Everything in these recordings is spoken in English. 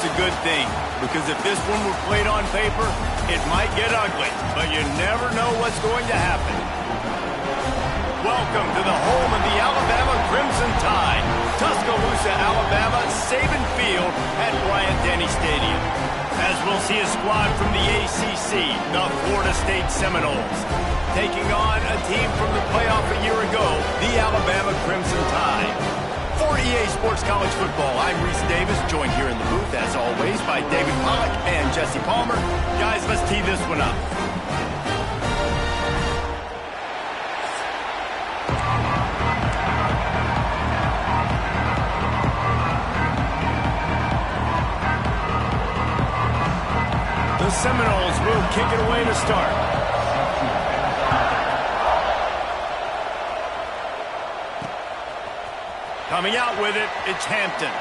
it's a good thing, because if this one were played on paper, it might get ugly, but you never know what's going to happen. Welcome to the home of the Alabama Crimson Tide, Tuscaloosa, Alabama, Saban Field at Bryant-Denny Stadium. As we'll see a squad from the ACC, the Florida State Seminoles, taking on a team from the playoff a year ago, the Alabama Crimson Tide. For EA Sports College Football, I'm Reese Davis, joined here in the booth, as always, by David Pollack and Jesse Palmer. Guys, let's tee this one up. The Seminoles will kick it away to start. Coming out with it, it's Hampton.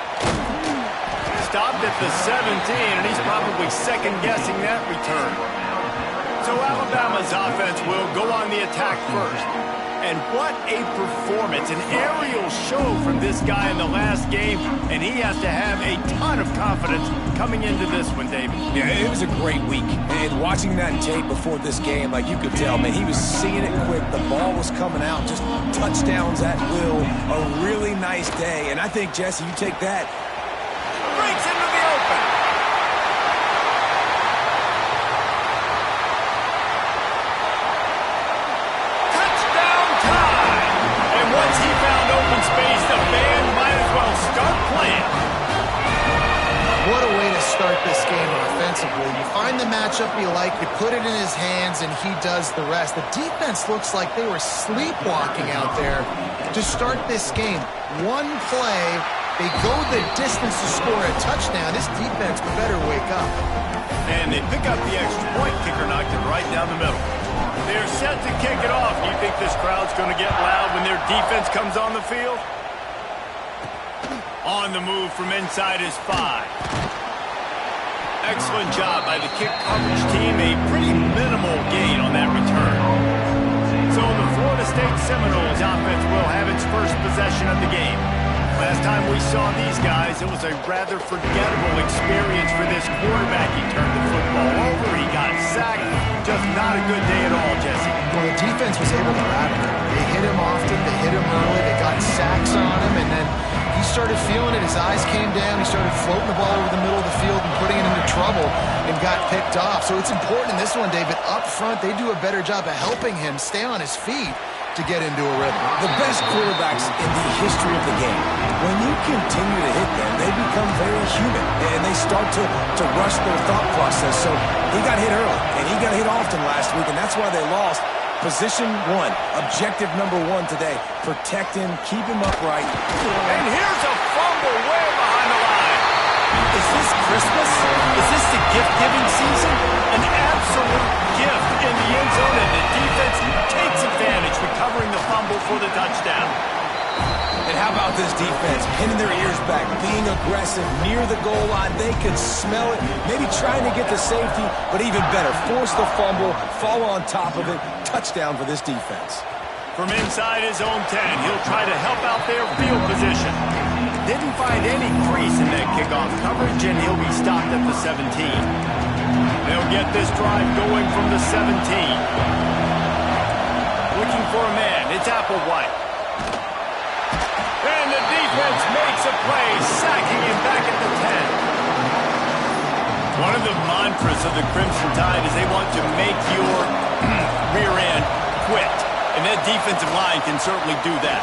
Stopped at the 17, and he's probably second-guessing that return. So Alabama's offense will go on the attack first. And what a performance, an aerial show from this guy in the last game, and he has to have a ton of confidence coming into this one, David. Yeah, it was a great week. And watching that tape before this game, like you could tell, man, he was seeing it quick. The ball was coming out, just touchdowns at will. A really nice day. And I think, Jesse, you take that. Breaks into the open. Touchdown time. And once he found open space, the band might as well start playing. What a way to start this game offensively. You find the matchup you like, you put it in his hands, and he does the rest. The defense looks like they were sleepwalking out there to start this game. One play, they go the distance to score a touchdown. This defense better wake up. And they pick up the extra point. Kicker knocked it right down the middle. They're set to kick it off. Do you think this crowd's going to get loud when their defense comes on the field? On the move from inside his 5. Excellent job by the kick coverage team. A pretty minimal gain on that return. So the Florida State Seminoles offense will have its first possession of the game. Last time we saw these guys, it was a rather forgettable experience for this quarterback. He turned the football over, he got sacked. Just not a good day at all, Jesse. Well, the defense was able to rattle him. They hit him often, they hit him early, they got sacks on him, and then he started feeling it. His eyes came down, he started floating the ball over the middle of the field and putting it into trouble and got picked off. So it's important in this one, David. Up front, they do a better job of helping him stay on his feet to get into a rhythm. The best quarterbacks in the history of the game, when you continue to hit them, they become very human, and they start to rush their thought process. So he got hit early, and he got hit often last week, and that's why they lost. Position 1, objective number 1 today. Protect him, keep him upright. And here's a fumble way behind the line. Is this Christmas? Is this the gift-giving season? An absolute gift in the end zone, and the defense takes advantage, recovering the fumble for the touchdown. And how about this defense? Pinning their ears back, being aggressive near the goal line. They could smell it, maybe trying to get the safety, but even better, force the fumble, fall on top of it. Touchdown for this defense. From inside his own 10, he'll try to help out their field position. Didn't find any crease in that kickoff coverage, and he'll be stopped at the 17. They'll get this drive going from the 17. Looking for a man, it's Applewhite. And the defense makes a play, sacking him back at the 10. One of the mantras of the Crimson Tide is they want to make your rear end quit. And that defensive line can certainly do that.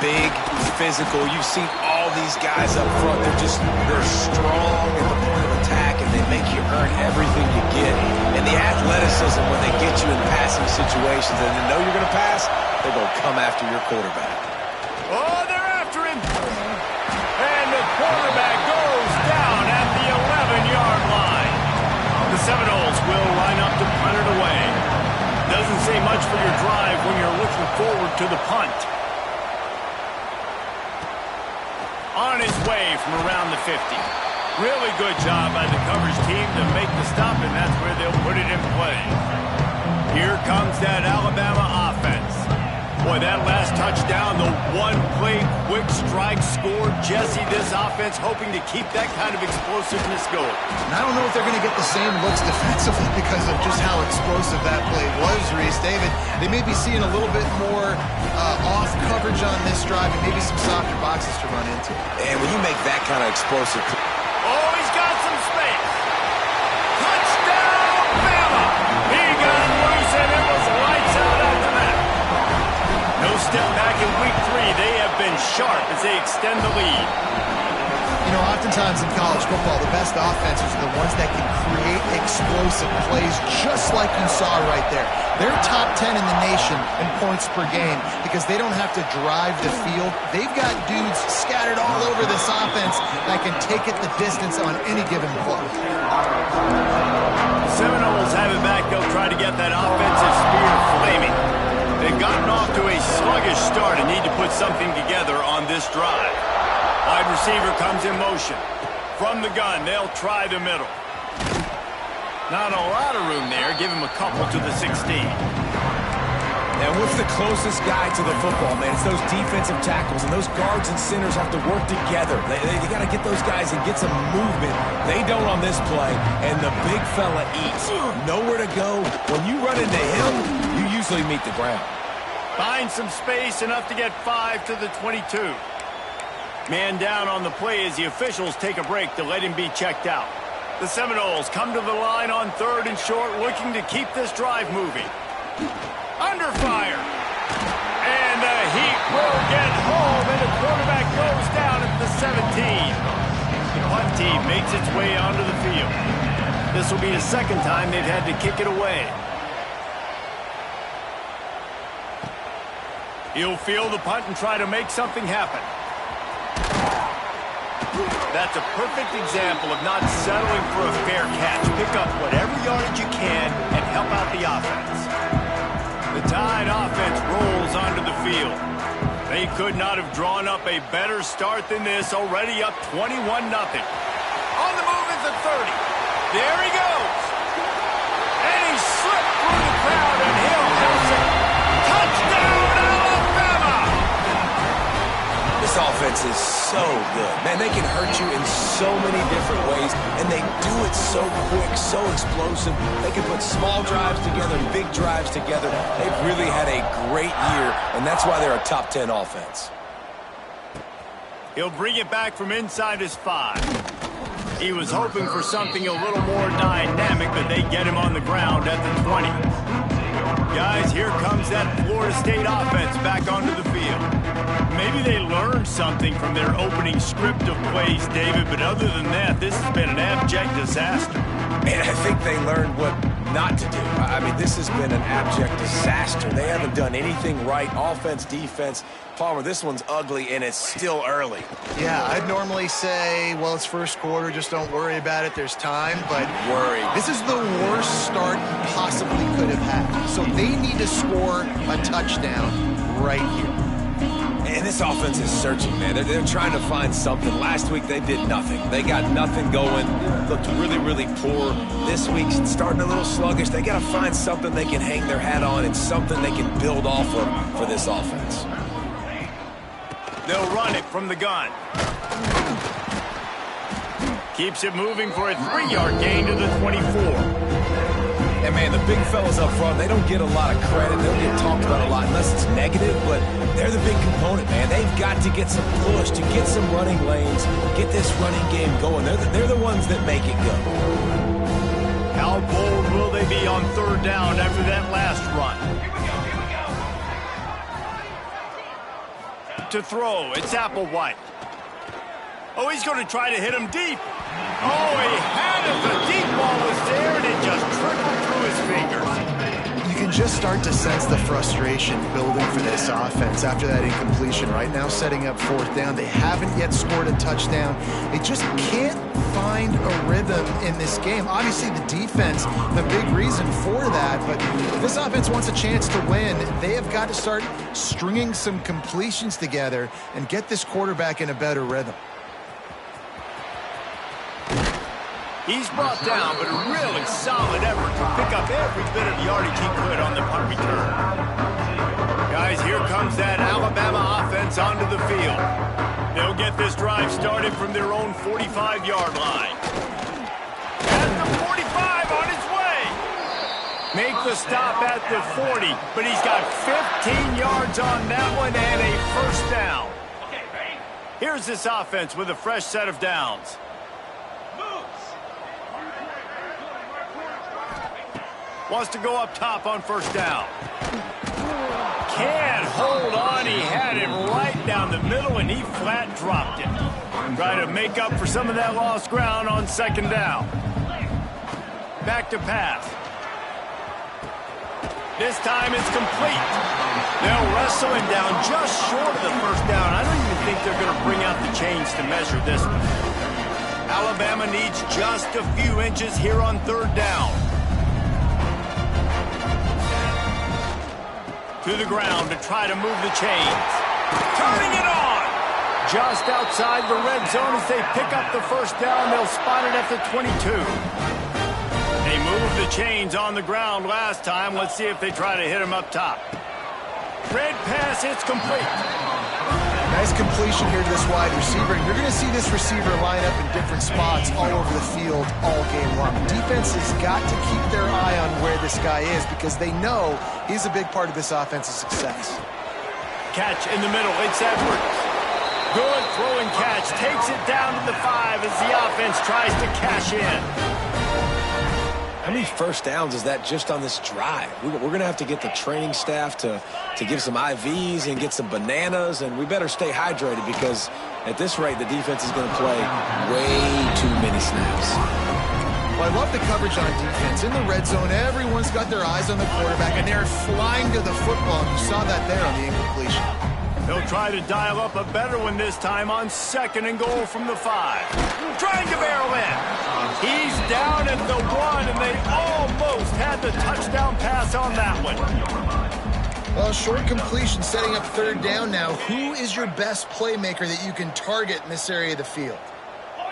Big, physical. You've seen all these guys up front. They're strong at the point of attack, and they make you earn everything you get. And the athleticism, when they get you in passing situations and they know you're going to pass, they're going to come after your quarterback. Oh, they're after him. And the quarterback goes down at the 11-yard line. The Seminoles will line up to punt it away. Doesn't say much for your drive when you're looking forward to the punt. On his way from around the 50. Really good job by the coverage team to make the stop, and that's where they'll put it in play. Here comes that Alabama offense. Boy, that last touchdown, the one-play quick strike scored. Jesse, this offense hoping to keep that kind of explosiveness going. And I don't know if they're going to get the same looks defensively because of just how explosive that play was, Reese. David, they may be seeing a little bit more off coverage on this drive and maybe some softer boxes to run into. And when you make that kind of explosive... Oh, he's got some space. Touchdown, Bama! He got it loose, and it was lights out after that. No step back in week 3. They have been sharp as they extend the lead. You know, oftentimes in college football, the best offenses are the ones that can create explosive plays just like you saw right there. They're top 10 in the nation in points per game because they don't have to drive the field. They've got dudes scattered all over this offense that can take it the distance on any given play. Seminoles have it back. They'll try to get that offensive spear flaming. They've gotten off to a sluggish start and need to put something together on this drive. Wide receiver comes in motion. From the gun, they'll try the middle. Not a lot of room there. Give him a couple to the 16. And what's the closest guy to the football, man? It's those defensive tackles, and those guards and centers have to work together. They got to get those guys and get some movement. They don't on this play, and the big fella eats. Nowhere to go. When you run into him, you usually meet the ground. Find some space, enough to get 5 to the 22. Man down on the play as the officials take a break to let him be checked out. The Seminoles come to the line on 3rd and short, looking to keep this drive moving. Under fire. And the Heat will get home, and the quarterback goes down at the 17. The punt team makes its way onto the field. This will be the second time they've had to kick it away. He'll field the punt and try to make something happen. That's a perfect example of not settling for a fair catch. Pick up whatever yardage you can and help out the offense. The Tide offense rolls onto the field. They could not have drawn up a better start than this, already up 21-0. On the move is the 30. There he goes. And he slipped through the crowd, and he'll house it. Touchdown, Alabama! This offense is so good. Man, they can hurt you in so many different ways, and they do it so quick, so explosive. They can put small drives together, big drives together. They've really had a great year, and that's why they're a top 10 offense. He'll bring it back from inside his 5. He was hoping for something a little more dynamic, but they get him on the ground at the 20. Guys, here comes that Florida State offense back onto the field. Maybe they learned something from their opening script of plays, David, but other than that, this has been an abject disaster. And I think they learned what not to do. I mean, this has been an abject disaster. They haven't done anything right, offense, defense. Palmer, this one's ugly, and it's still early. Yeah, I'd normally say, well, it's first quarter, just don't worry about it, there's time, but this is the worst start you possibly could have had. So they need to score a touchdown right here. And this offense is searching, man. They're trying to find something. Last week, they did nothing. They got nothing going. Looked really, really poor. This week's starting a little sluggish. They got to find something they can hang their hat on and something they can build off of for this offense. They'll run it from the gun. Keeps it moving for a 3-yard gain to the 24. And, man, the big fellas up front, they don't get a lot of credit. They don't get talked about a lot unless it's negative, but they're the big component, man. They've got to get some push, to get some running lanes, get this running game going. They're the ones that make it go. How bold will they be on 3rd down after that last run? To throw, it's Applewhite. Oh, he's going to try to hit him deep. Oh, he had it. The deep ball was there, and it just trickled through his fingers. You can just start to sense the frustration building for this offense after that incompletion. Right now, setting up 4th down. They haven't yet scored a touchdown. They just can't find a rhythm in this game. Obviously, the defense, the big reason for that, but if this offense wants a chance to win, they have got to start stringing some completions together and get this quarterback in a better rhythm. He's brought down, but a really solid effort to pick up every bit of yardage he could on the punt return. Guys, guys, here comes that Alabama offense onto the field. They'll get this drive started from their own 45-yard line. At the 45 on his way. Make the stop at the 40, but he's got 15 yards on that one and a first down. Here's this offense with a fresh set of downs. Wants to go up top on first down. Can't hold on. He had it right down the middle, and he flat dropped it. Try to make up for some of that lost ground on second down. Back to pass. This time it's complete. They'll wrestle him down just short of the first down. I don't even think they're going to bring out the chains to measure this one. Alabama needs just a few inches here on third down. To the ground to try to move the chains. Turning it on! Just outside the red zone as they pick up the first down. They'll spot it at the 22. They moved the chains on the ground last time. Let's see if they try to hit him up top. Red pass, it's complete. Nice completion here to this wide receiver. And you're going to see this receiver line up in different spots all over the field all game long. Defense has got to keep their eye on where this guy is because they know he's a big part of this offense's success. Catch in the middle. It's Edwards. Good throwing catch. Takes it down to the 5 as the offense tries to cash in. How many first downs is that just on this drive? We're going to have to get the training staff to give some IVs and get some bananas, and we better stay hydrated because at this rate, the defense is going to play way too many snaps. Well, I love the coverage on defense. In the red zone, everyone's got their eyes on the quarterback, and they're flying to the football. You saw that there on the incompletion. They'll try to dial up a better one this time on second and goal from the 5. Trying to barrel in. He's down at the 1, and they almost had the touchdown pass on that one. Well, short completion setting up third down now. Who is your best playmaker that you can target in this area of the field?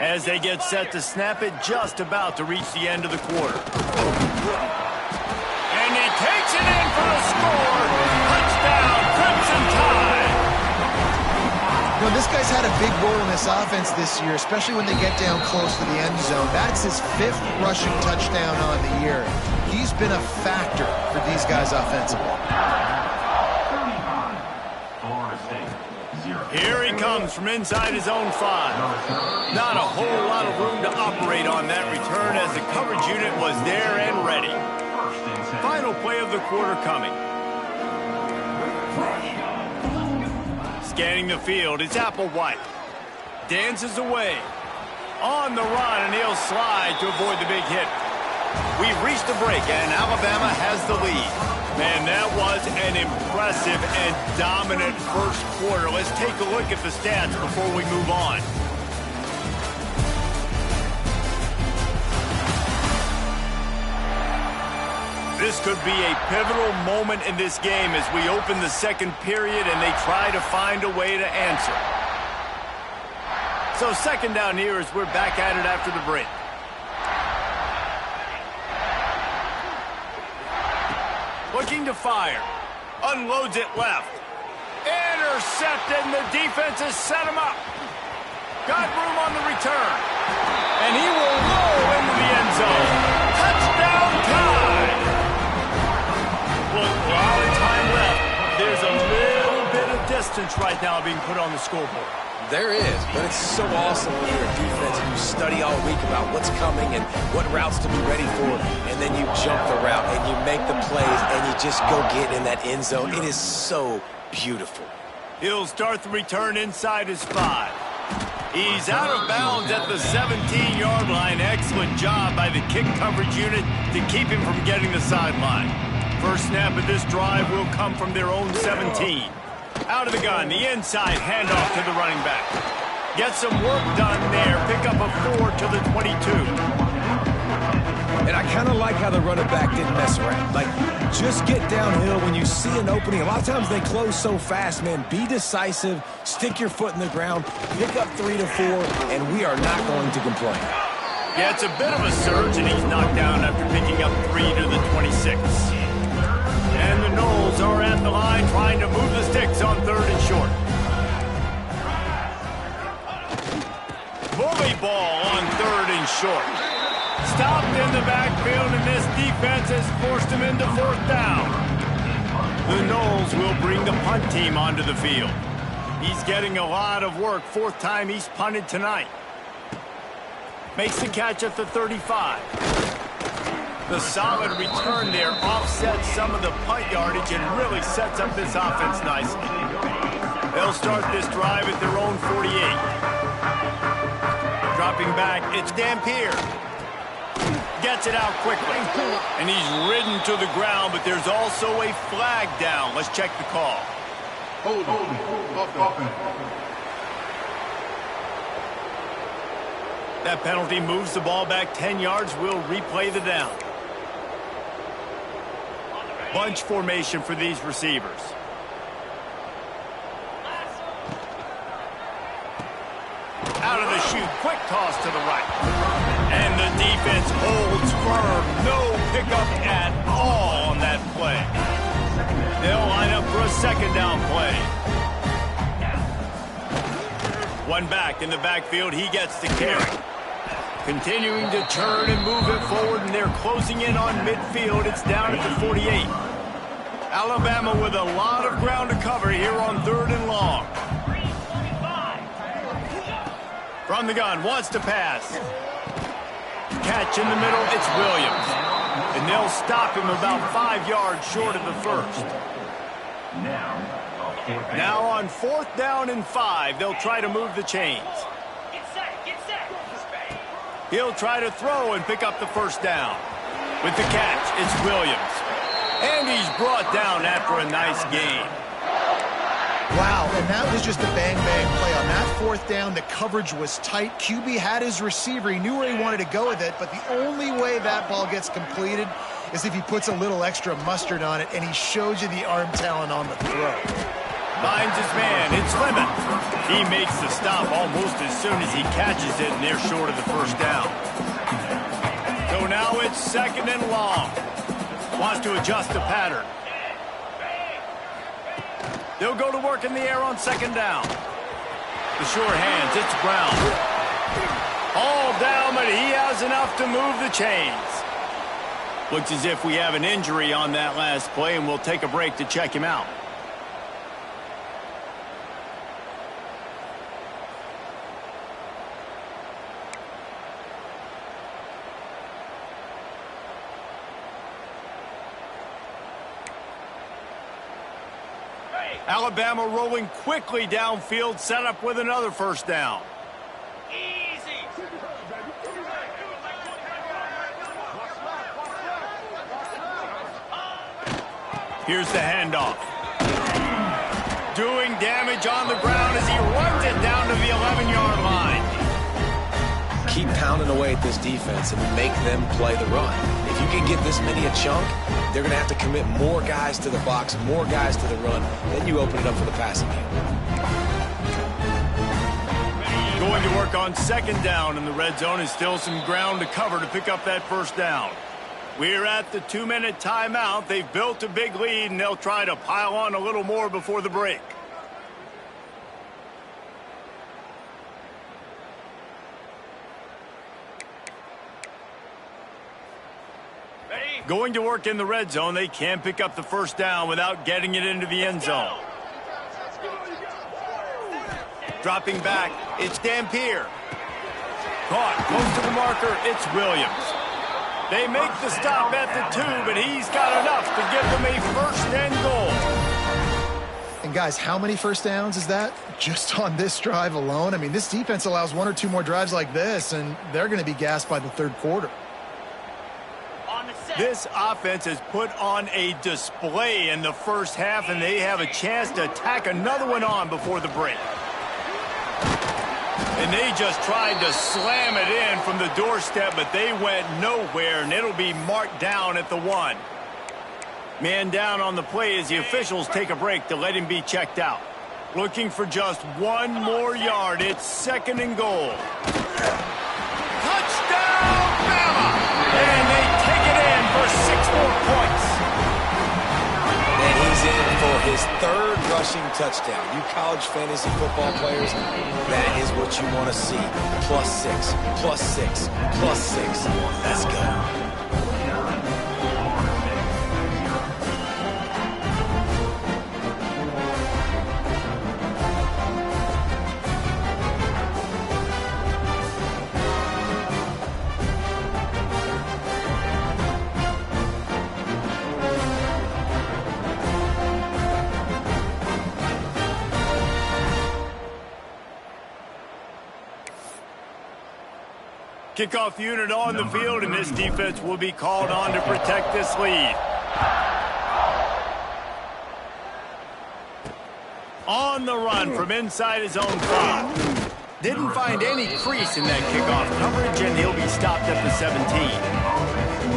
As they get set to snap it, just about to reach the end of the quarter. And he takes it in for a score. Touchdown, Crimson Tide. Well, this guy's had a big role in this offense this year, especially when they get down close to the end zone. That's his 5th rushing touchdown on the year. He's been a factor for these guys offensively. Here he comes from inside his own 5. Not a whole lot of room to operate on that return as the coverage unit was there and ready. Final play of the quarter coming. Scanning the field, it's Applewhite. Dances away. On the run, and he'll slide to avoid the big hit. We've reached the break, and Alabama has the lead. Man, that was an impressive and dominant first quarter. Let's take a look at the stats before we move on. This could be a pivotal moment in this game as we open the second period and they try to find a way to answer. So second down here as we're back at it after the break. Looking to fire. Unloads it left. Intercepted, and the defense has set him up. Got room on the return. And he will roll into the end zone. Touchdown Tide! Look, a lot of time left. There's a little bit of distance right now being put on the scoreboard. There is, but it's so awesome when you're a defense and you study all week about what's coming and what routes to be ready for, and then you jump the route and you make the plays and you just go get in that end zone. It is so beautiful. He'll start the return inside his 5. He's out of bounds at the 17-yard line. Excellent job by the kick coverage unit to keep him from getting the sideline. First snap of this drive will come from their own 17. Out of the gun, the inside handoff to the running back. Get some work done there. Pick up a 4 to the 22. And I kind of like how the running back didn't mess around. Like, just get downhill when you see an opening. A lot of times they close so fast, man. Be decisive, stick your foot in the ground, pick up 3 to 4, and we are not going to complain. Yeah, it's a bit of a surge, and he's knocked down after picking up 3 to the 26. And the Noles are at the line trying to move the sticks on 3rd and short. Bully ball on 3rd and short. Stopped in the backfield, and this defense has forced him into 4th down. The Noles will bring the punt team onto the field. He's getting a lot of work. 4th time he's punted tonight. Makes the catch at the 35. The solid return there offsets some of the punt yardage and really sets up this offense nicely. They'll start this drive at their own 48. Dropping back, it's Dampier. Gets it out quickly. And he's ridden to the ground, but there's also a flag down. Let's check the call. Hold on. That penalty moves the ball back 10 yards. We'll replay the down. Bunch formation for these receivers. Out of the chute, quick toss to the right. And the defense holds firm. No pickup at all on that play. They'll line up for a 2nd down play. One back in the backfield, he gets the carry. Continuing to turn and move it forward, and they're closing in on midfield. It's down at the 48. Alabama with a lot of ground to cover here on 3rd and long. From the gun, wants to pass. Catch in the middle, it's Williams. And they'll stop him about 5 yards short of the 1st. Now on 4th down and 5, they'll try to move the chains. He'll try to throw and pick up the 1st down. With the catch, it's Williams. And he's brought down after a nice gain. Wow, and that was just a bang-bang play. On that 4th down, the coverage was tight. QB had his receiver. He knew where he wanted to go with it, but the only way that ball gets completed is if he puts a little extra mustard on it, and he shows you the arm talent on the throw. Finds his man. It's Lemon. He makes the stop almost as soon as he catches it, and they're short of the 1st down. So now it's 2nd and long. Wants to adjust the pattern. They'll go to work in the air on 2nd down. The sure hands, it's Brown. All down, but he has enough to move the chains. Looks as if we have an injury on that last play, and we'll take a break to check him out. Alabama rolling quickly downfield, set up with another 1st down. Easy. Here's the handoff. Doing damage on the ground as he runs it down to the 11-yard line. Keep pounding away at this defense and make them play the run. If you can get this many a chunk, they're going to have to commit more guys to the box, more guys to the run. Then you open it up for the passing game. Going to work on 2nd down in the red zone, and still some ground to cover to pick up that 1st down. We're at the 2-minute timeout. They've built a big lead, and they'll try to pile on a little more before the break. Going to work in the red zone, they can't pick up the 1st down without getting it into the end zone. Dropping back, it's Dampier. Caught close to the marker, it's Williams. They make the stop at the 2, but he's got enough to give them a 1st and goal. And guys, how many 1st downs is that? Just on this drive alone? I mean, this defense allows 1 or 2 more drives like this, and they're going to be gassed by the 3rd quarter. This offense has put on a display in the 1st half, and they have a chance to tack another one on before the break. And they just tried to slam it in from the doorstep, but they went nowhere, and it'll be marked down at the 1. Man down on the play as the officials take a break to let him be checked out. Looking for just 1 more yard. It's 2nd and goal. Touchdown, Bama! And they take it in for 6 more points. rushing touchdown. You college fantasy football players, that is what you want to see. +6, +6, +6. Let's go. Kickoff unit on the field, and this defense will be called on to protect this lead. On the run from inside his own 5. Didn't find any crease in that kickoff coverage, and he'll be stopped at the 17.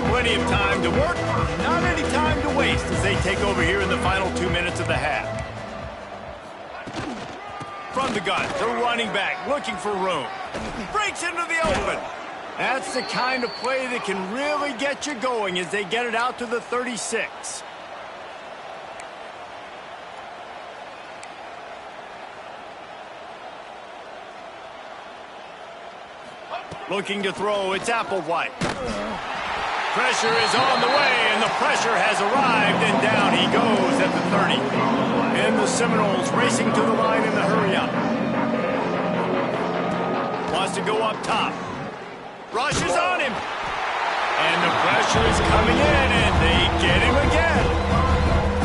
Plenty of time to work, not any time to waste as they take over here in the final 2 minutes of the half. From the gun, the running back looking for room. Breaks into the open. That's the kind of play that can really get you going as they get it out to the 36. Looking to throw, it's Applewhite. Pressure is on the way, and the pressure has arrived, and down he goes at the 30. And the Seminoles racing to the line in the hurry-up. Wants to go up top. Rushes on him. And the pressure is coming in, and they get him again.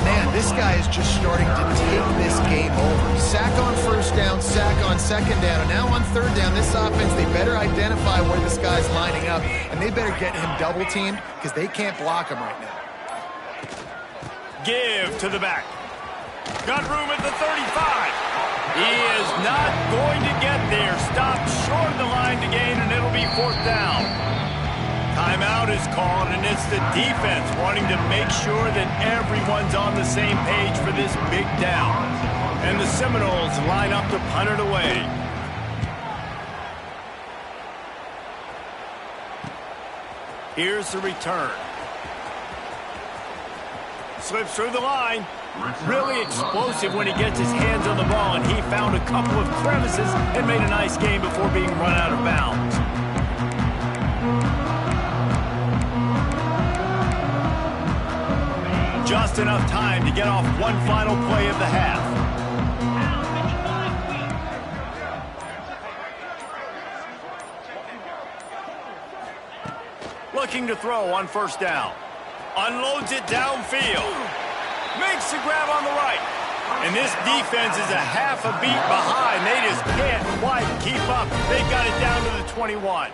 Man, this guy is just starting to take this game over. Sack on first down, sack on second down, and now on third down, this offense, they better identify where this guy's lining up, and they better get him double-teamed because they can't block him right now. Give to the back. Got room at the 35. He is not going to get there. Stopped short of the line to gain, and it'll be 4th down. Timeout is called, and it's the defense wanting to make sure that everyone's on the same page for this big down. And the Seminoles line up to punt it away. Here's the return. Slips through the line. Really explosive when he gets his hands on the ball, and he found a couple of crevices and made a nice game before being run out of bounds. Just enough time to get off one final play of the half. Looking to throw on first down. Unloads it downfield. Makes the grab on the right. And this defense is a half a beat behind. They just can't quite keep up. They got it down to the 21.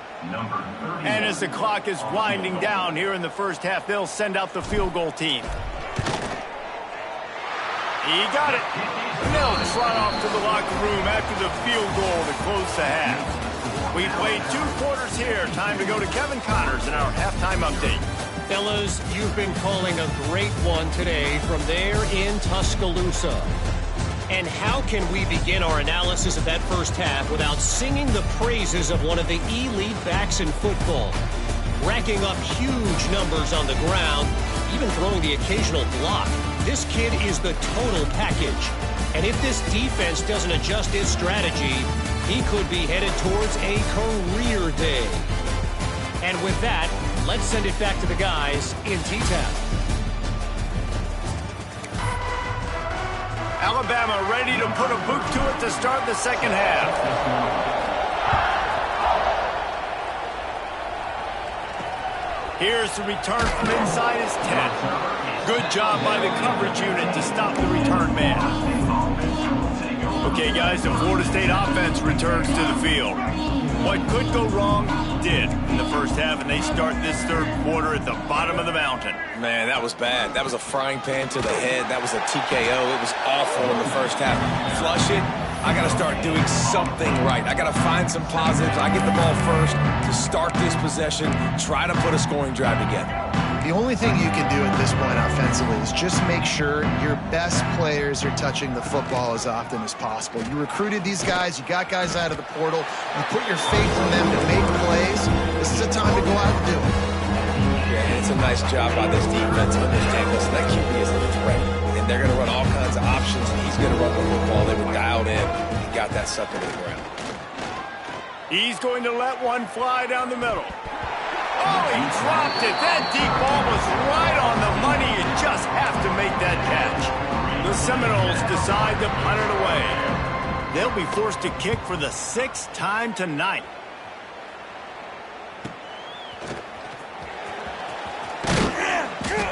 And as the clock is winding down here in the first half, they'll send out the field goal team. He got it. And they'll trot off to the locker room after the field goal to close the half. We played 2 quarters here. Time to go to Kevin Connors in our halftime update. Fellas, you've been calling a great one today from there in Tuscaloosa. And how can we begin our analysis of that first half without singing the praises of one of the elite backs in football? Racking up huge numbers on the ground, even throwing the occasional block. This kid is the total package. And if this defense doesn't adjust its strategy, he could be headed towards a career day. And with that, let's send it back to the guys in T-Town. Alabama ready to put a boot to it to start the second half. Here's the return from inside his 10. Good job by the coverage unit to stop the return man. Okay, guys, the Florida State offense returns to the field. What could go wrong did in the first half, and they start this third quarter at the bottom of the mountain. Man, that was bad. That was a frying pan to the head. That was a TKO. It was awful in the first half. Flush it. I got to start doing something right. I got to find some positives. I get the ball first to start this possession, try to put a scoring drive together. The only thing you can do at this point offensively is just make sure your best players are touching the football as often as possible. You recruited these guys. You got guys out of the portal. You put your faith in them to make plays. This is a time to go out and do it. Yeah, it's a nice job by this defense to understand this. That QB is a threat. And and they're going to run all kinds of options, and he's going to run the football. They were dialed in. He got that sucker to the ground. He's going to let one fly down the middle. Oh, he dropped it. That deep ball was right on the money. You just have to make that catch. The Seminoles decide to punt it away. They'll be forced to kick for the 6th time tonight.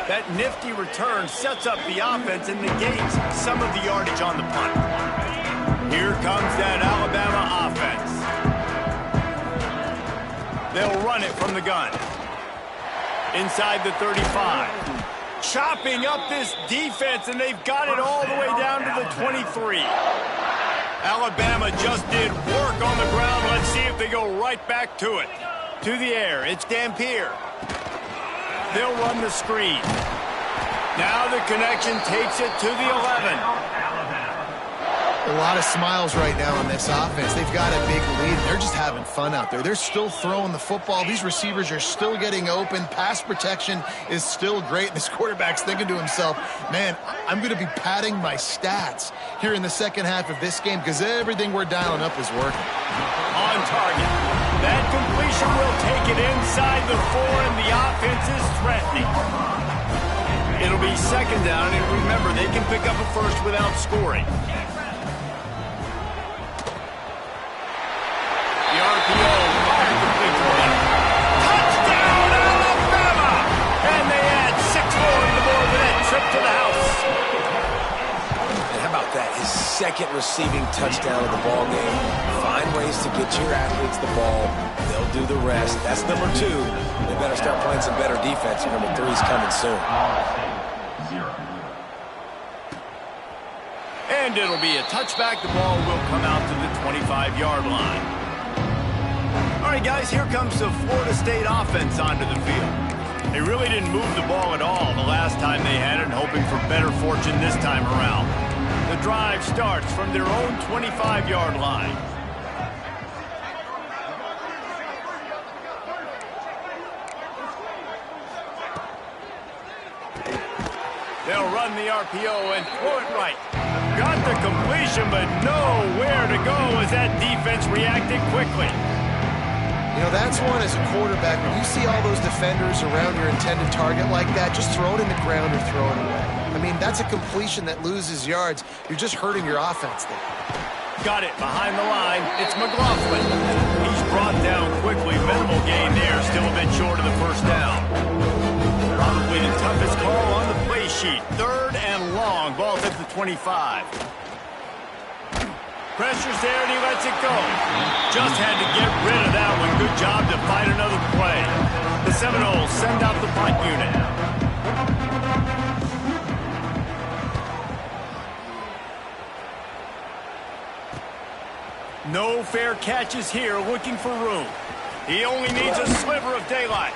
That nifty return sets up the offense and negates some of the yardage on the punt. Here comes that Alabama offense. They'll run it from the gun. Inside the 35. Chopping up this defense, and they've got it all the way down to the 23. Alabama just did work on the ground. Let's see if they go right back to it. To the air, it's Dampier. They'll run the screen. Now the connection takes it to the 11. A lot of smiles right now on this offense. They've got a big lead. They're just having fun out there. They're still throwing the football. These receivers are still getting open. Pass protection is still great. This quarterback's thinking to himself, man, I'm going to be padding my stats here in the second half of this game because everything we're dialing up is working. On target. That completion will take it inside the 4, and the offense is threatening. It'll be second down, and remember, they can pick up a first without scoring. The RPO, complete to the middle. Touchdown, Alabama! And they add 6 more on the board with that trip to the house. And how about that? His second receiving touchdown of the ball game. Find ways to get your athletes the ball. They'll do the rest. That's number 2. They better start playing some better defense. Number 3's coming soon. And it'll be a touchback. The ball will come out to the 25-yard line. All right, guys, here comes the Florida State offense onto the field. They really didn't move the ball at all the last time they had it, and hoping for better fortune this time around. The drive starts from their own 25-yard line. They'll run the RPO and throw it right. Got the completion, but nowhere to go as that defense reacted quickly. You know, that's one as a quarterback. When you see all those defenders around your intended target like that, just throw it in the ground or throw it away. I mean, that's a completion that loses yards. You're just hurting your offense there. Got it behind the line. It's McLaughlin. He's brought down quickly. Minimal gain there. Still a bit short of the first down. Probably the toughest call on the play sheet. 3rd and long. Ball's at the 25. Pressure's there, and he lets it go. Just had to get rid of that one. Good job to fight another play. The Seminoles send out the punt unit. No fair catches here, looking for room. He only needs a sliver of daylight.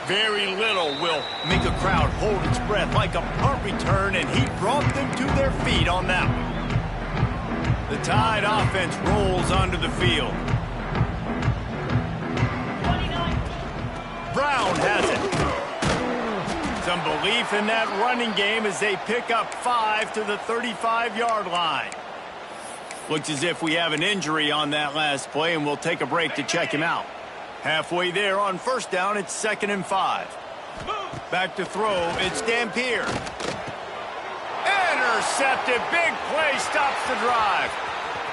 Very little will make a crowd hold its breath like a punt return, and he brought them to their feet on that one. The Tide offense rolls onto the field. Brown has it. Some belief in that running game as they pick up 5 to the 35-yard line. Looks as if we have an injury on that last play, and we'll take a break to check him out. Halfway there on first down, it's 2nd and 5. Back to throw, it's Dampier. Intercepted, big play, stops the drive.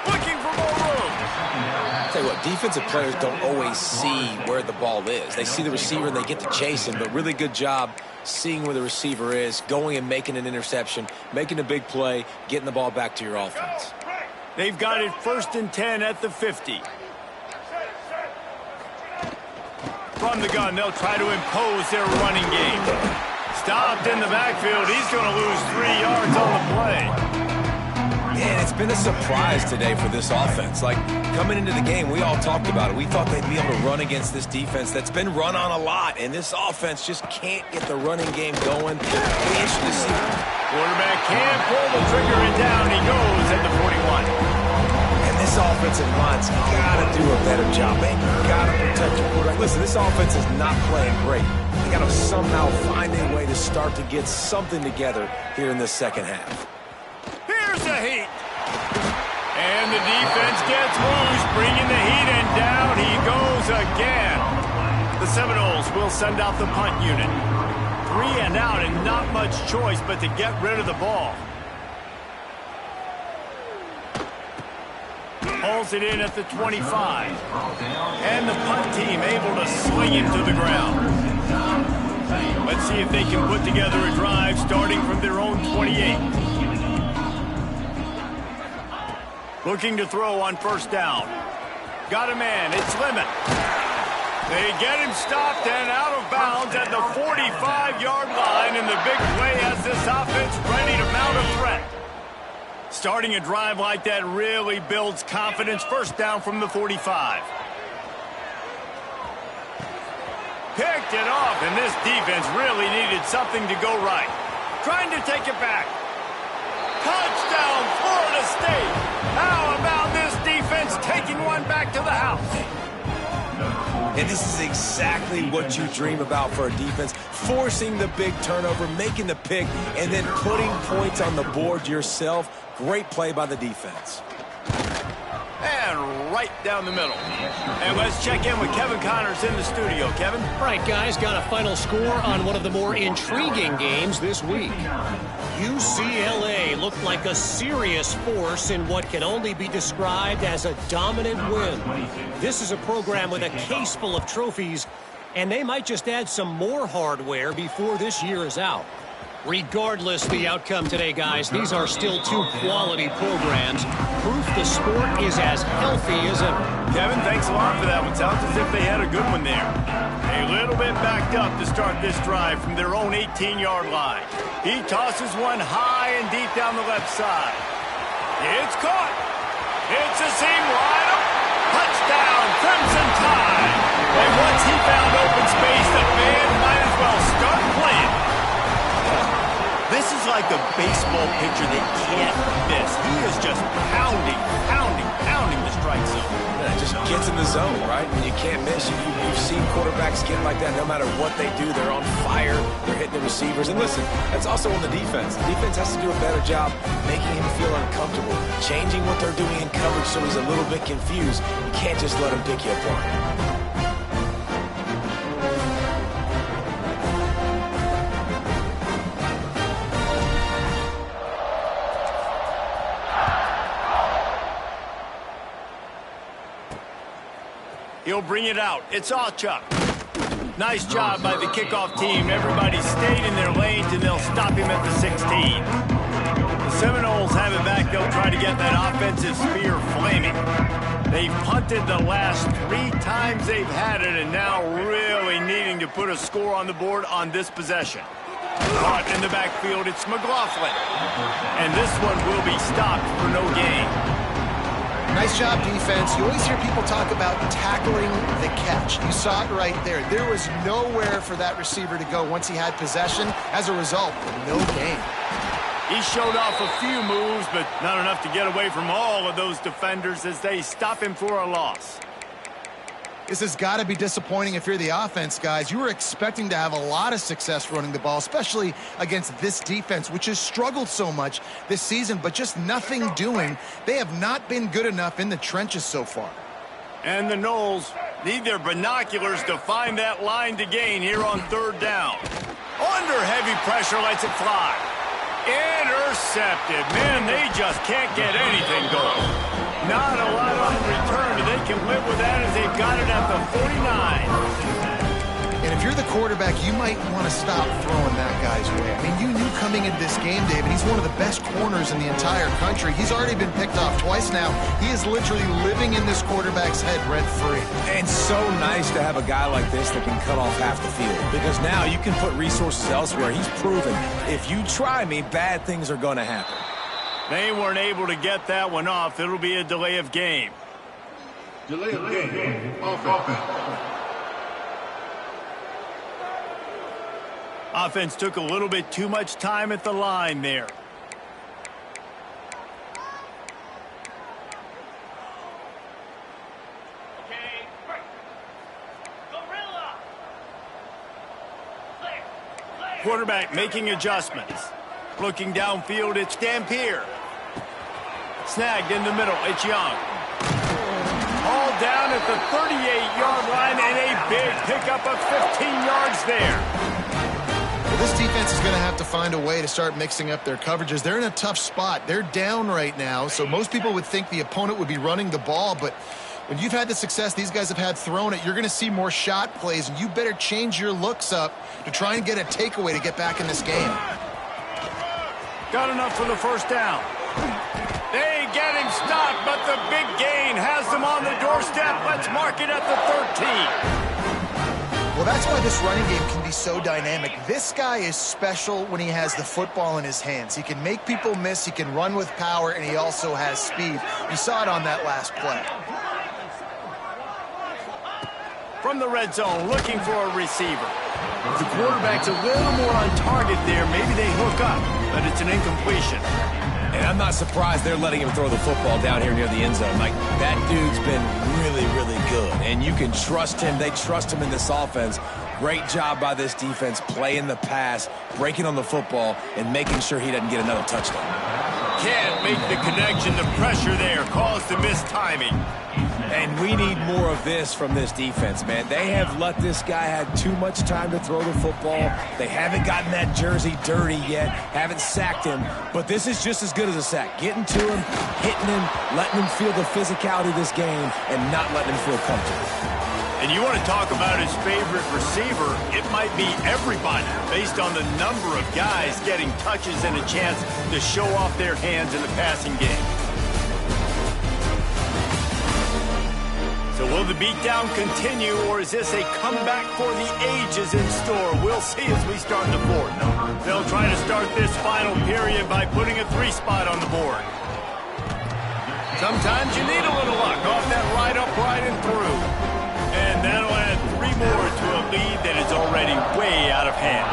Looking for more room. I'll tell you what, defensive players don't always see where the ball is. They see the receiver and they get to chase him, but really good job seeing where the receiver is, going and making an interception, making a big play, getting the ball back to your offense. They've got it 1st and 10 at the 50. From the gun, they'll try to impose their running game. Stopped in the backfield. He's going to lose 3 yards on the play. Man, it's been a surprise today for this offense. Like, coming into the game, we all talked about it. We thought they'd be able to run against this defense that's been run on a lot, and this offense just can't get the running game going. It'll be interesting to see. Quarterback can't pull the trigger, and down he goes at the 41. And this this offensive line's got to do a better job. They got to protect the quarterback. Listen, this offense is not playing great. They got to somehow find a way to start to get something together here in the second half. Here's the heat. And the defense gets loose, bringing the heat, and down he goes again. The Seminoles will send out the punt unit. 3 and out, and not much choice but to get rid of the ball. Hauls it in at the 25. And the punt team able to sling him to the ground. Let's see if they can put together a drive starting from their own 28. Looking to throw on first down. Got a man. It's Lemon. They get him stopped and out of bounds at the 45-yard line, and the big play has this offense ready to mount a threat. Starting a drive like that really builds confidence. First down from the 45. Picked it off, and this defense really needed something to go right. Trying to take it back. Touchdown, Florida State. How about this defense taking one back to the house? And this is exactly what you dream about for a defense. Forcing the big turnover, making the pick, and then putting points on the board yourself. Great play by the defense. And right down the middle. And let's check in with Kevin Connors in the studio. Kevin? All right, guys, got a final score on one of the more intriguing games this week. UCLA looked like a serious force in what can only be described as a dominant win. This is a program with a case full of trophies, and they might just add some more hardware before this year is out. Regardless of the outcome today, guys, these are still two quality programs. Proof the sport is as healthy as ever. Kevin, thanks a lot for that one. Sounds as if they had a good one there. A little bit backed up to start this drive from their own 18-yard line. He tosses one high and deep down the left side. It's caught. It's a seam wide open. Touchdown, Crimson Tide. And once he found open space, the band might as well start playing. This is like a baseball pitcher that can't miss. He is just pounding the strike zone. Yeah, just gets in the zone, right? When you can't miss, you've seen quarterbacks get like that. No matter what they do, they're on fire. They're hitting the receivers. And listen, that's also on the defense. The defense has to do a better job making him feel uncomfortable, changing what they're doing in coverage so he's a little bit confused. You can't just let him pick you apart. He'll bring it out. It's Alchuk. Nice job by the kickoff team. Everybody stayed in their lanes, and they'll stop him at the 16. The Seminoles have it back. They'll try to get that offensive spear flaming. They've punted the last 3 times they've had it, and now really needing to put a score on the board on this possession. Caught in the backfield, it's McLaughlin. And this one will be stopped for no gain. Nice job, defense. You always hear people talk about tackling the catch. You saw it right there. There was nowhere for that receiver to go once he had possession. As a result, no gain. He showed off a few moves, but not enough to get away from all of those defenders as they stop him for a loss. This has got to be disappointing if you're the offense, guys. You were expecting to have a lot of success running the ball, especially against this defense, which has struggled so much this season, but just nothing doing. They have not been good enough in the trenches so far. And the Noles need their binoculars to find that line to gain here on 3rd down. Under heavy pressure, lets it fly. Intercepted. Man, they just can't get anything going. Not a lot on return, but they can live with that as they've got it at the 49. And if you're the quarterback, you might want to stop throwing that guy's way. I mean, you knew coming into this game, David, he's one of the best corners in the entire country. He's already been picked off twice now. He is literally living in this quarterback's head rent-free. And so nice to have a guy like this that can cut off half the field, because now you can put resources elsewhere. He's proven if you try me, bad things are going to happen. They weren't able to get that one off. It'll be a delay of game. Delay of game. Offense. Offense took a little bit too much time at the line there. Quarterback making adjustments. Looking downfield, it's Dampier. Snagged in the middle, it's Young. All down at the 38-yard line, and a big pickup of 15 yards there. Well, this defense is going to have to find a way to start mixing up their coverages. They're in a tough spot. They're down right now, so most people would think the opponent would be running the ball, but when you've had the success these guys have had throwing it, you're going to see more shot plays, and you better change your looks up to try and get a takeaway to get back in this game. Got enough for the first down. They get him stopped, but the big gain has them on the doorstep. Let's mark it at the 13. Well, that's why this running game can be so dynamic. This guy is special when he has the football in his hands. He can make people miss, he can run with power, and he also has speed. You saw it on that last play. From the red zone, looking for a receiver. The quarterback's a little more on target there. Maybe they hook up, but it's an incompletion. And I'm not surprised they're letting him throw the football down here near the end zone. Like, that dude's been really, really good. And you can trust him. They trust him in this offense. Great job by this defense playing the pass, breaking on the football, and making sure he doesn't get another touchdown. Can't make the connection. The pressure there caused the missed timing. And we need more of this from this defense, man. They have let this guy have too much time to throw the football. They haven't gotten that jersey dirty yet, haven't sacked him. But this is just as good as a sack. Getting to him, hitting him, letting him feel the physicality of this game, and not letting him feel comfortable. And you want to talk about his favorite receiver, it might be everybody based on the number of guys getting touches and a chance to show off their hands in the passing game. So will the beatdown continue, or is this a comeback for the ages in store? We'll see as we start the fourth. They'll try to start this final period by putting a 3-spot on the board. Sometimes you need a little luck off that right upright and through. And that'll add 3 more to a lead that is already way out of hand.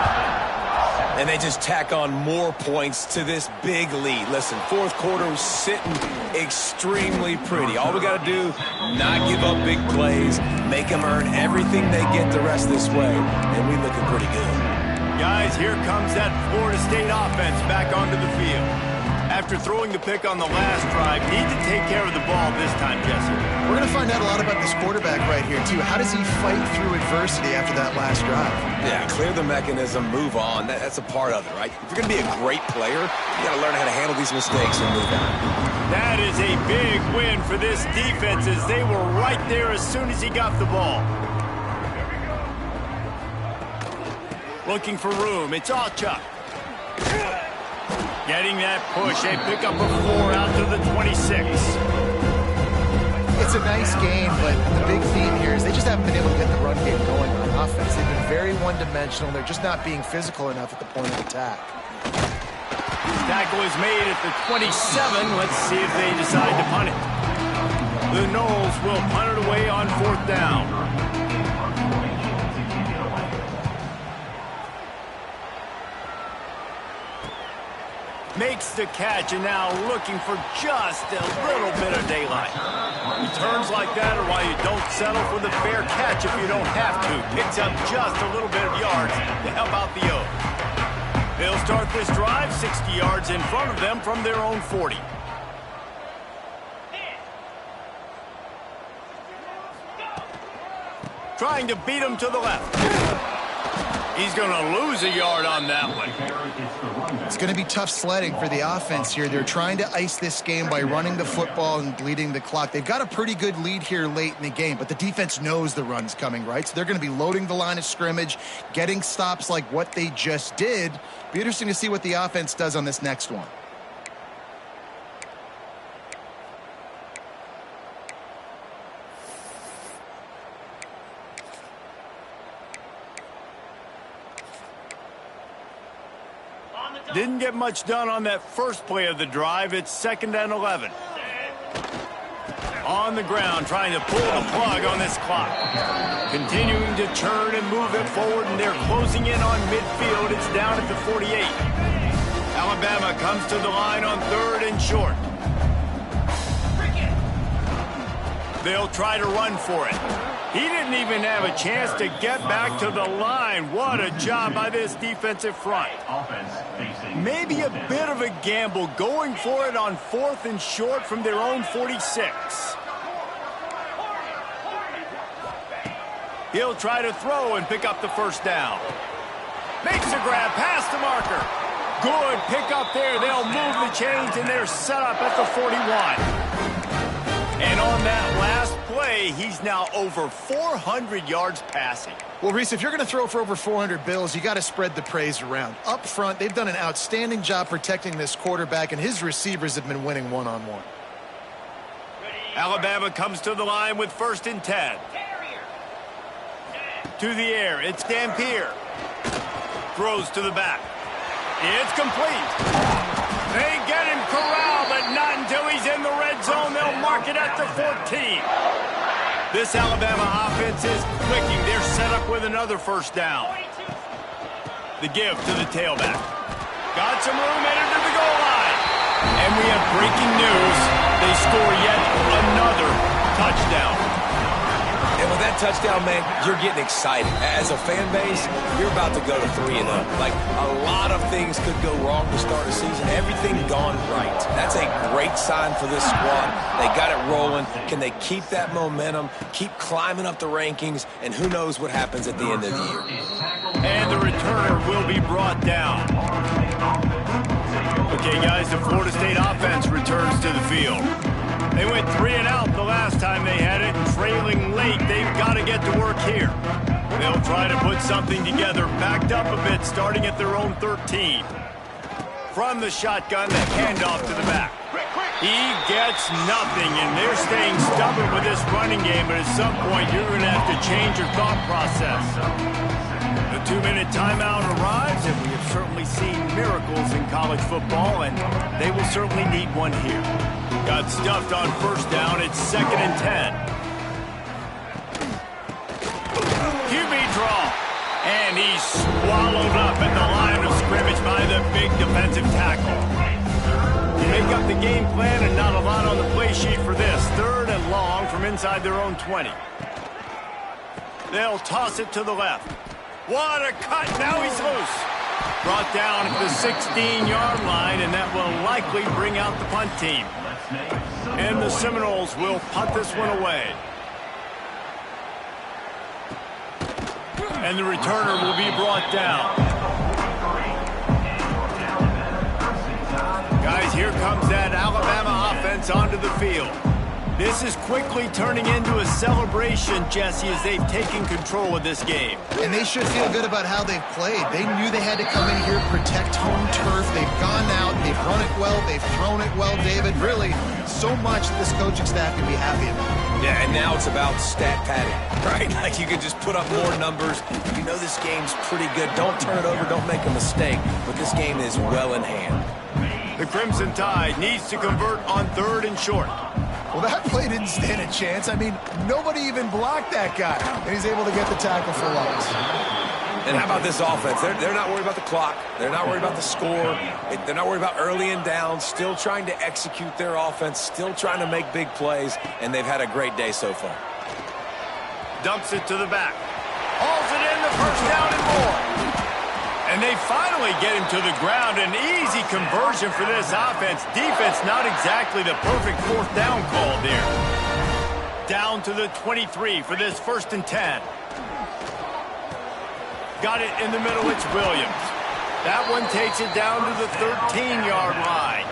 And they just tack on more points to this big lead. Listen, fourth quarter was sitting extremely pretty. All we got to do, not give up big plays, make them earn everything they get the rest of this way, and we're looking pretty good. Guys, here comes that Florida State offense back onto the field. After throwing the pick on the last drive, need to take care of the ball this time, Jesse. We're going to find out a lot about this quarterback right here, too. How does he fight through adversity after that last drive? Yeah, clear the mechanism, move on. That's a part of it, right? If you're going to be a great player, you got to learn how to handle these mistakes and move on. That is a big win for this defense as they were right there as soon as he got the ball. Looking for room. It's Allchuck. Getting that push, a pickup of 4 out to the 26. It's a nice game, but the big theme here is they just haven't been able to get the run game going on offense. They've been very one-dimensional. They're just not being physical enough at the point of attack. Tackle is made at the 27. Let's see if they decide to punt it. The Noles will punt it away on 4th down. Makes the catch, and now looking for just a little bit of daylight. Returns like that are why you don't settle for the fair catch if you don't have to. Picks up just a little bit of yards to help out the O. They'll start this drive 60 yards in front of them from their own 40. Trying to beat him to the left. He's going to lose a yard on that one. It's going to be tough sledding for the offense here. They're trying to ice this game by running the football and bleeding the clock. They've got a pretty good lead here late in the game, but the defense knows the run's coming, right? So they're going to be loading the line of scrimmage, getting stops like what they just did. Be interesting to see what the offense does on this next one. Didn't get much done on that first play of the drive. It's 2nd and 11. On the ground, trying to pull the plug on this clock. Continuing to turn and move it forward, and they're closing in on midfield. It's down at the 48. Alabama comes to the line on 3rd and short. They'll try to run for it. He didn't even have a chance to get back to the line. What a job by this defensive front. Maybe a bit of a gamble going for it on 4th and short from their own 46. He'll try to throw and pick up the first down. Makes a grab past the marker. Good pick up there. They'll move the chains, and they're set up at the 41. And on that last play, he's now over 400 yards passing. Well, Reese, if you're going to throw for over 400 bills, you got to spread the praise around. Up front, they've done an outstanding job protecting this quarterback, and his receivers have been winning one-on-one. Alabama comes to the line with 1st and 10. To the air, it's Dampier. Throws to the back. It's complete. They get him corralled, but not until he's in the red zone. They'll mark it at the 14. This Alabama offense is clicking. They're set up with another first down. The give to the tailback. Got some room headed to the goal line. And we have breaking news. They score yet another touchdown. And with that touchdown, man, you're getting excited. As a fan base, you're about to go to 3-0. Like, a lot of things could go wrong to start a season. Everything gone right. That's a great sign for this squad. They got it rolling. Can they keep that momentum, keep climbing up the rankings, and who knows what happens at the end of the year. And the returner will be brought down. Okay, guys, the Florida State offense returns to the field. They went 3 and out the last time they had it. Trailing late, they've got to get to work here. They'll try to put something together, backed up a bit, starting at their own 13. From the shotgun, the handoff to the back. He gets nothing, and they're staying stubborn with this running game, but at some point, you're going to have to change your thought process. The 2-minute timeout arrives, and we have certainly seen miracles in college football, and they will certainly need one here. Got stuffed on first down. It's 2nd and 10. QB draw. And he's swallowed up at the line of scrimmage by the big defensive tackle. Make up the game plan and not a lot on the play sheet for this. 3rd and long from inside their own 20. They'll toss it to the left. What a cut. Now he's loose. Brought down at the 16-yard line, and that will likely bring out the punt team. And the Seminoles will punt this one away. And the returner will be brought down. Guys, here comes that Alabama offense onto the field. This is quickly turning into a celebration, Jesse, as they've taken control of this game. And they should feel good about how they've played. They knew they had to come in here, protect home turf. They've gone out, they've run it well, they've thrown it well, David. Really, so much this coaching staff can be happy about. Yeah, and now it's about stat padding, right? Like, you can just put up more numbers. You know this game's pretty good. Don't turn it over, don't make a mistake. But this game is well in hand. The Crimson Tide needs to convert on 3rd and short. Well, that play didn't stand a chance. I mean, nobody even blocked that guy, and he's able to get the tackle for loss. And how about this offense? They're not worried about the clock. They're not worried about the score. They're not worried about early and down. Still trying to execute their offense. Still trying to make big plays, and they've had a great day so far. Dumps it to the back. Hauls it in, the first down and more. And they finally get him to the ground. An easy conversion for this offense. Defense not exactly the perfect 4th down call there. Down to the 23 for this 1st and 10. Got it in the middle. It's Williams. That one takes it down to the 13-yard line.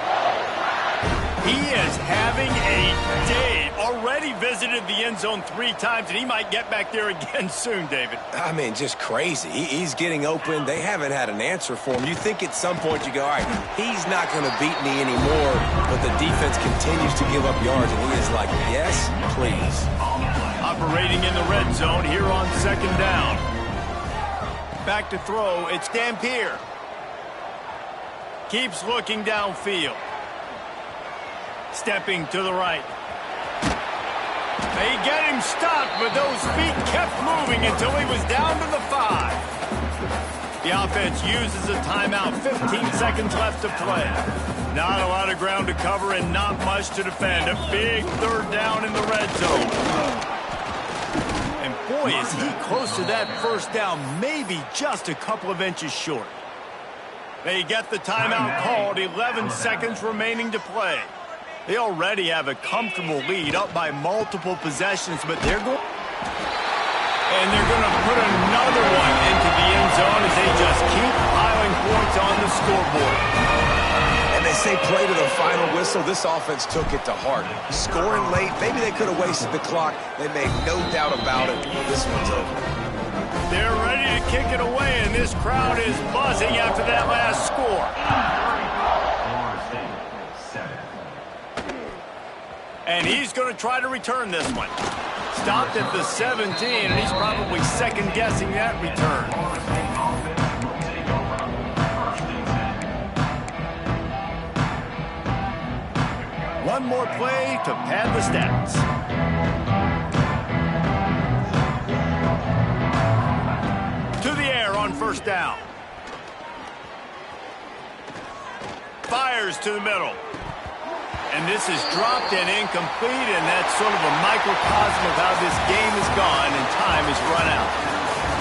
He is having a day. Already visited the end zone 3 times, and he might get back there again soon, David. I mean, just crazy. He's getting open. They haven't had an answer for him. You think at some point you go, all right, he's not going to beat me anymore, but the defense continues to give up yards, and he is like, yes, please. Operating in the red zone here on 2nd down. Back to throw. It's Dampier. Keeps looking downfield. Stepping to the right. They get him stopped, but those feet kept moving until he was down to the 5. The offense uses a timeout. 15 seconds left to play. Not a lot of ground to cover and not much to defend. A big 3rd down in the red zone. And boy, is he close to that first down, maybe just a couple of inches short. They get the timeout called, 11 seconds remaining to play. They already have a comfortable lead, up by multiple possessions, but they're going... And they're going to put another one into the end zone as they just keep piling points on the scoreboard. And they say play to the final whistle. This offense took it to heart. Scoring late, maybe they could have wasted the clock. They made no doubt about it. This one's over. They're ready to kick it away, and this crowd is buzzing after that last score. And he's going to try to return this one. Stopped at the 17, and he's probably second-guessing that return. One more play to pad the stats. To the air on first down. Fires to the middle. And this is dropped and incomplete, and that's sort of a microcosm of how this game is gone and time is run out.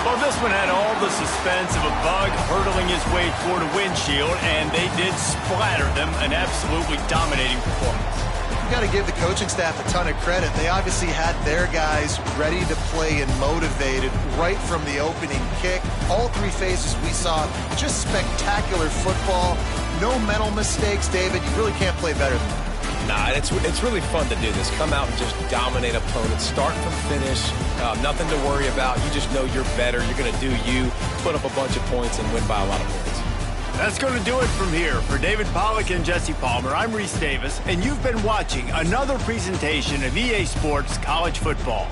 Well, this one had all the suspense of a bug hurtling his way toward a windshield, and they did splatter them, an absolutely dominating performance. You've got to give the coaching staff a ton of credit. They obviously had their guys ready to play and motivated right from the opening kick. All three phases we saw, just spectacular football. No mental mistakes, David. You really can't play better than that. Nah, it's really fun to do this. Come out and just dominate opponents. Start from finish. Nothing to worry about. You just know you're better. You're going to do you, put up a bunch of points, and win by a lot of points. That's going to do it from here. For David Pollack and Jesse Palmer, I'm Reese Davis, and you've been watching another presentation of EA Sports College Football.